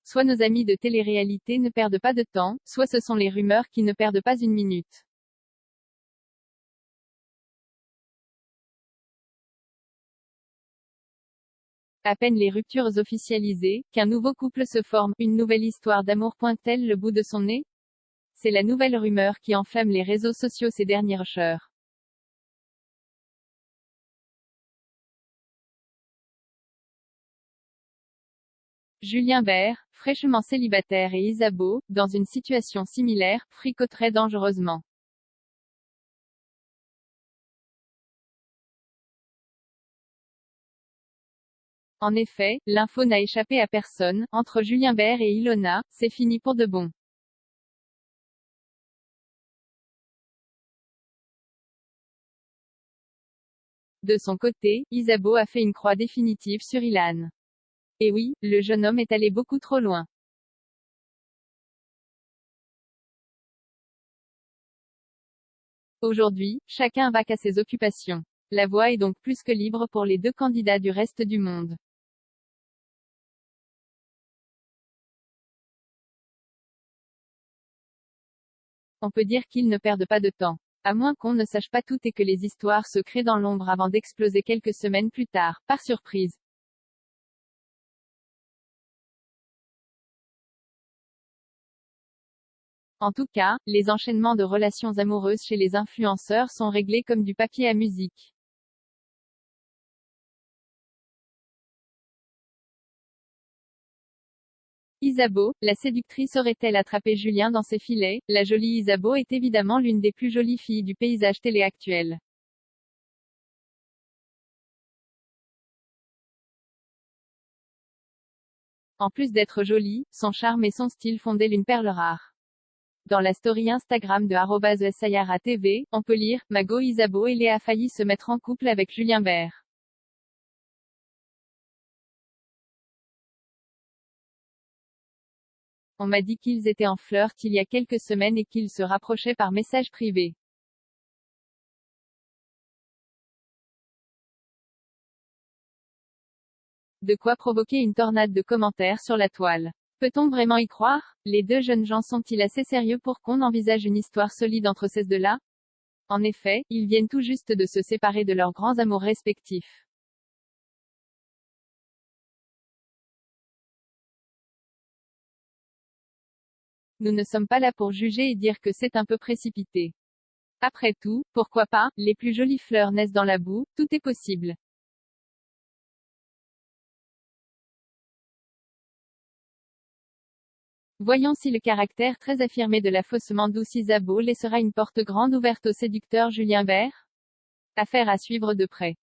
soit nos amis de télé-réalité ne perdent pas de temps, soit ce sont les rumeurs qui ne perdent pas une minute. À peine les ruptures officialisées, qu'un nouveau couple se forme, une nouvelle histoire d'amour pointe-t-elle le bout de son nez? C'est la nouvelle rumeur qui enflamme les réseaux sociaux ces dernières heures. Julien Bert, fraîchement célibataire, et Isabeau, dans une situation similaire, fricoteraient dangereusement. En effet, l'info n'a échappé à personne, entre Julien Bert et Ilona, c'est fini pour de bon. De son côté, Isabeau a fait une croix définitive sur Ilan. Et oui, le jeune homme est allé beaucoup trop loin. Aujourd'hui, chacun va qu'à ses occupations. La voie est donc plus que libre pour les deux candidats du reste du monde. On peut dire qu'ils ne perdent pas de temps. À moins qu'on ne sache pas tout et que les histoires se créent dans l'ombre avant d'exploser quelques semaines plus tard, par surprise. En tout cas, les enchaînements de relations amoureuses chez les influenceurs sont réglés comme du papier à musique. Isabeau, la séductrice aurait-elle attrapé Julien dans ses filets? La jolie Isabeau est évidemment l'une des plus jolies filles du paysage télé actuel. En plus d'être jolie, son charme et son style font d'elle une perle rare. Dans la story Instagram de @sayara_tv, on peut lire « Mago Isabeau et Léa failli se mettre en couple avec Julien Bert. On m'a dit qu'ils étaient en flirt il y a quelques semaines et qu'ils se rapprochaient par message privé. De quoi provoquer une tornade de commentaires sur la toile. Peut-on vraiment y croire? Les deux jeunes gens sont-ils assez sérieux pour qu'on envisage une histoire solide entre ces deux-là? En effet, ils viennent tout juste de se séparer de leurs grands amours respectifs. Nous ne sommes pas là pour juger et dire que c'est un peu précipité. Après tout, pourquoi pas, les plus jolies fleurs naissent dans la boue, tout est possible. Voyons si le caractère très affirmé de la faussement douce Isabeau laissera une porte grande ouverte au séducteur Julien Bert. Affaire à suivre de près.